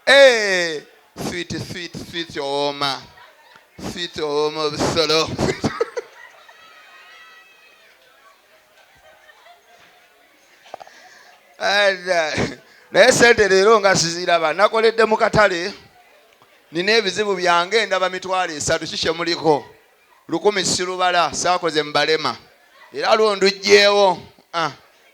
Hey, sweet oma. Sweet oma solo. Naye sente leero nga siziraba nakoledde mu katale nina ebizibu byange ndaba mitwalo 3 kikye muliko 10 sirubala saakoze mbalema era lwondujjeewo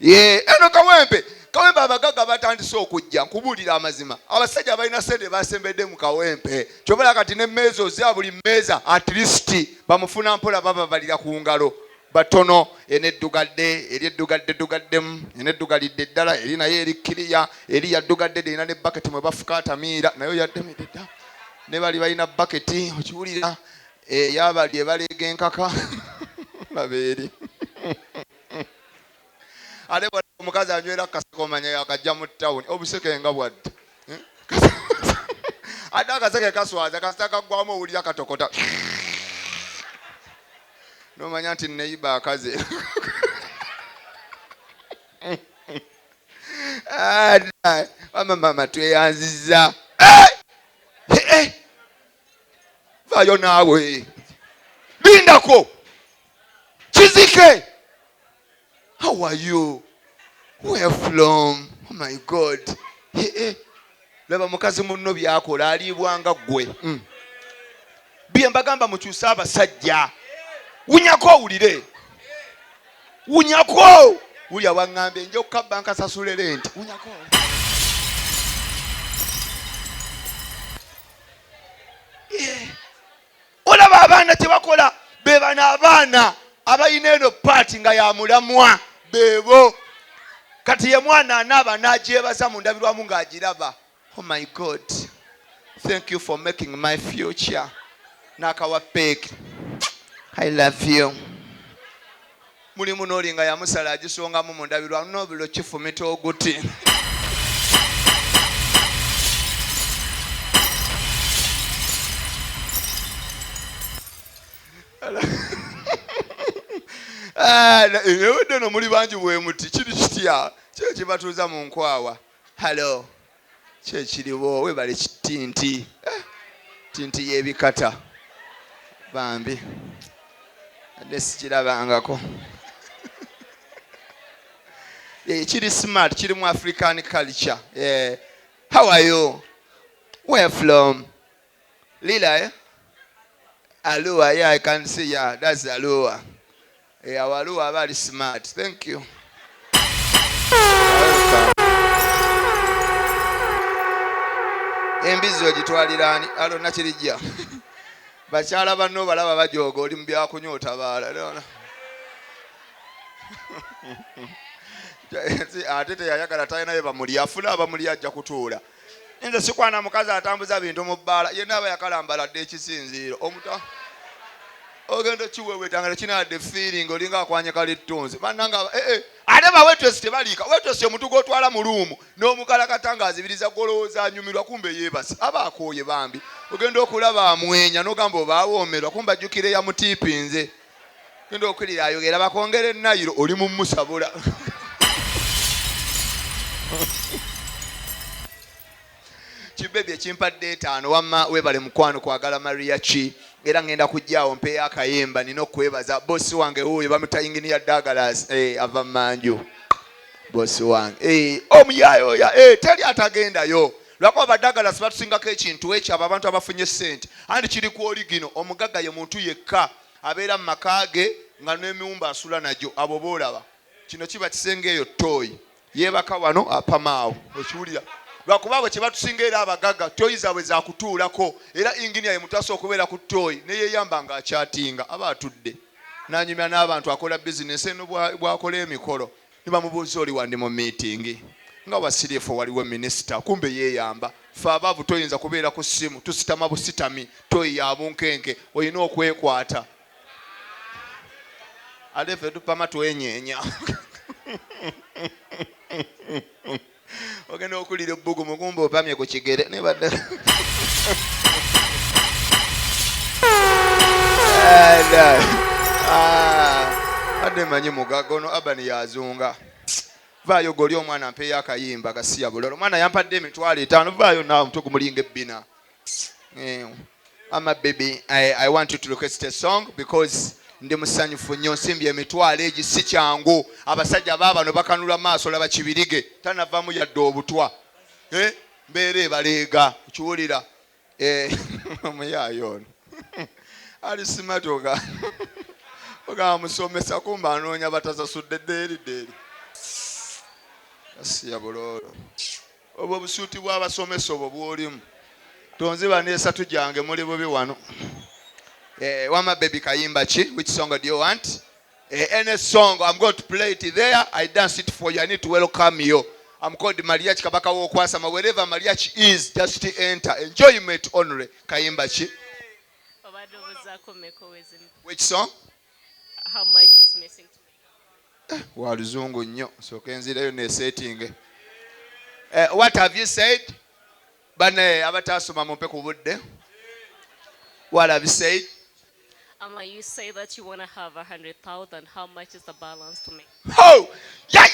eno kawempe abagagga batandise okujja nkubuulira amazima abasajja balina sente basembedde mu kawempe kyobala kati n'emmeeza ozya buli mmeeza at least bamufuna mpola bababalira ku ngalo batono eneddugadde eri eddugaddemu eneddugalidde ddala eri naye erikkiriya eri yaddugadde erina ne baketi mwe bafuka atamiira naye yaddemedde dda ne bali balina baketi okiwulira yabali ebaleega enkaka babeeri ate omukazi anywera akaseke omanya yakajja mu ttawuni obuseke nga bwadde ate akaseke kaswaza kasita kaggwamu owulira katokota nomanya nti neyiba akaze mama tweyanziza vayo naawe lindako kizike. How are you? Where from? Oh my God. Laba mukazi munno byakola aliibwanga ggwe. Bye mbagamba mukyusa abasajja. Wunyako owulire. Wunyako. Wulya waŋŋambe nja okukabba nkasasule lenti. Wunyako. Olaba abaana tebakola be bana abaana abayina eno paati nga ya mulamwa beebo kati ye mwana anaaba n'agyebaza mu ndabirwamu ng'agiraba. Oh my God, thank you for making my future. N'akawa peeki. I love you. Mulimu n'olinga yamusala agisongamu mu ndabirwamu n'obilo kifumita oguti. Ewedde no muli bangi bwe muti kiri kitya kye kibatuuza mu nkwawa. Halo kye kiriwo webale kitinti tinti y'ebikata bambi adde sikirabangako. Kiri smart kiri mu African culture. How are you? Where from? Lila Alua, yeah, I can see, yeah, that's Alua. Our Alua are very smart. Thank you. Embizi ogitwaliraani alo nakirijja bakyala banno balaba bajooga oli mu byakunyoota baala ate teyayagala talinayo bamuli afuna abamuli ajja kutuula. Nze sikwana mukazi atambuza bintu mu bbaala yenna aba yakalambaladde ekisinziiro omuta ogenda kiwewetanga kinadde feeling olinga akwanyika littunzi bannanga ate bawetwesi tebaliika wetwesi omuntu gwotwala mu luumu n'omukalakata ng'azibiriza golowooza anyumirwa kumbe yeebase aba akooye bambi ogenda okulaba amwenya n'ogamba oba awoomerwa kumbe ajjukira eyamutiipinze genda okulira ayogera bakongera enayiro oli mu musabula. Kibebye kimpadde 5 wamma webale mukwano kwagala Mariach era ngenda kujjaawo mpeeyo akayemba nina okwebaza bosi wange huyo bamutayinginiya Douglas ava manju bosi wange omuyayo teri atagendayo lwakuba ba Douglas batusingako ekintu ekyo abo abantu abafunye ssente andi kiri ku oligino omugagga ye muntu yekka abeera mu makaage nga n'emiwumba asula najjo abo boolaba kino kiba kisengeeyo tooyi yeebaka wano apamaawo okiwulira lwakuba bwe kye batusinga era abagagga tooyi zaabwe zakutuulako era inginiya ye mutasa okubeera ku tooyi neyeyamba ng'akyatinga aba atudde n'anyumya n'abantu akola bizinesi eno bwakola emikolo ne bamubuuza oli wandi mu miitingi nga wasiriifu waliwo minisita kumbe yeeyamba ffe abaavu toyinza kubeera ku ssimu tusitama busitami tooyi ya bunkenke olina okwekwata ate ffe tupama twenyeenya ogenda okulira ebbugumu kumbe opamye ku kigere nebadde adde manyi mugagono abani yazunga vaayo goli omwana mpeeyo akayimba gasiya bulolo. Omwana yampadde emitwalo 5, vaayo naawe mutwe gumulinga ebbina. Ama baby, I want you to request a song because ndi musanyufu nnyo. Nsimbye emitwalo egi si kyangu. Abasajja baabano bakanula maaso laba kibirige tanavaamu yadde obutwa. Mbeera ebaleega kiwulira. Omuyaayo ono ali simatoga oga musomesa kumba anoonya batasasudde ddeeri. Asiya bulolo. Obwo busuuti bw'abasomesa obwo bw'olimu. Tonziba n'esatu gyange muli bubi wano. Wama baby kayimba ki? Which song do you want? Any song, I'm going to play it there. I dance it for you. I need to welcome you. I'm called Mariach Kabaka Wokwasama. Wherever Mariach is, just enter. Enjoyment only. Kayimba ki? Which song? How much is missing to me? Waluzungu nnyo. So kenzireyo ne setting. What have you said? Bane abatasoma mumpe ku budde. What have you said? You say that you want to have 100,000. How much is the balance to me? Oh! Yeah!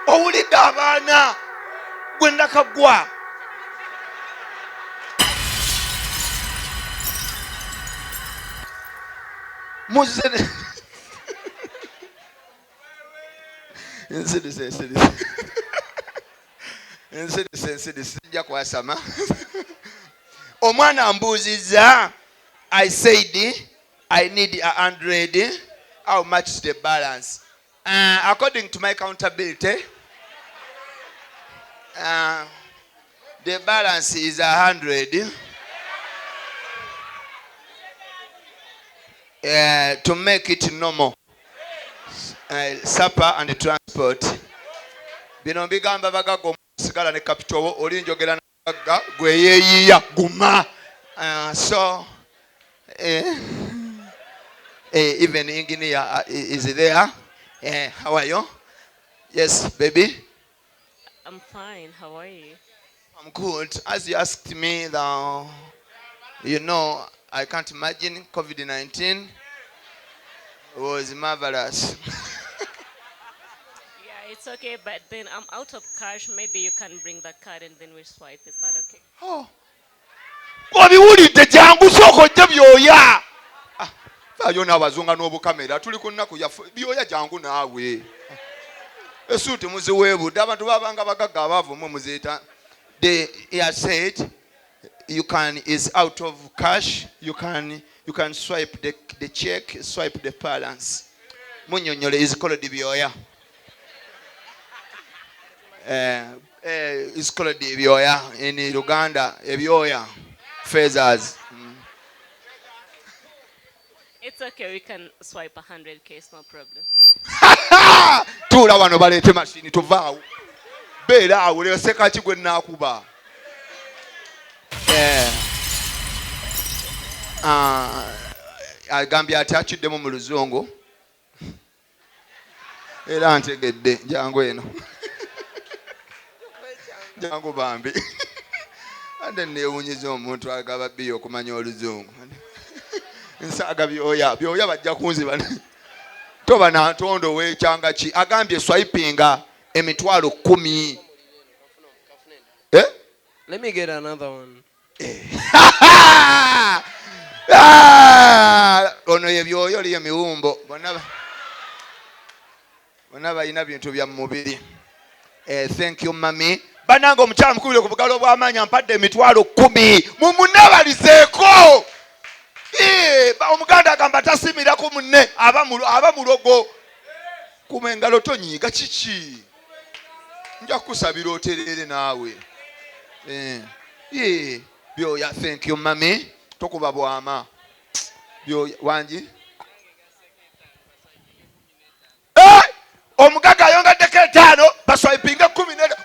Owulidde abaana gwe nakagwa. Muzene Nsidise sijja kwasama. Omwana ambuuzizza. I said I need 100. How much is the balance? According to my accountability, the balance is 100. To make it normal. Supper and transport. Bino bigamba bagago sigala ne capital olinjogera naga gwe yeyiya guma. So even engineer is there. How are you? Yes, baby. I'm fine. How are you? I'm good. As you asked me, I can't imagine COVID-19 was marvelous. Yeah, it's okay, but then I'm out of cash. Maybe you can bring the card and then we swipe. Is that okay? Oh. Wabiwulidde jangu soko jja byoya. Fayo n'abazunga n'obukamera tuli ku nnaku ya byoya jangu naawe. Esuuti muziweebudde abantu babanga bagagga abaavu mu muzeeta. They said you can is out of cash. You can swipe the check, swipe the balance. Munyonyole is called byoya. Is called byoya in Uganda. Ebyoya. Feathers. It's okay, we can swipe 100K, it's no problem. Tula wano balete machine tuvaawo. Beera awo leseka ki gwe naakuba. Agambye atakiddemu mu luzungu. Era ntegedde jangu eno. Jangu bambi. Ande neewunyiza omuntu agaba bbiyo okumanya oluzungu. Nsaaga byoya bajja kunziba. Toba na ntondo w'ekyanga ki. Agambye swipinga emitwalo 10. Let me get another one. Ono yebyoyo liyo miwumbo. Bonna balina bintu bya mubiri. Thank you, mami. Bananga omukyala mukubire ku bugalo bw'amaanyi ampadde emitwalo 10. Mumunabalizeeko. Omuganda agamba tasimira ku munne aba mulogo. Kuma engalo tonyiiga kiki. Nja kusabira oterere naawe. Byoya, thank you, mami. Tokuba bwama. Byoya, wangi. Omugaga ayongaddeko 5 baswipinga 10.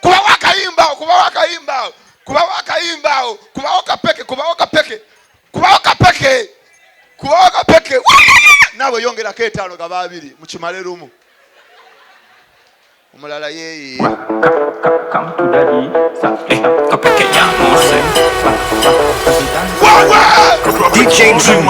Kubawo kapeke. Naawe yongerako 5 gaba 2 mukimale lumu. omulala yeeyi Come to daddy. DJ Dream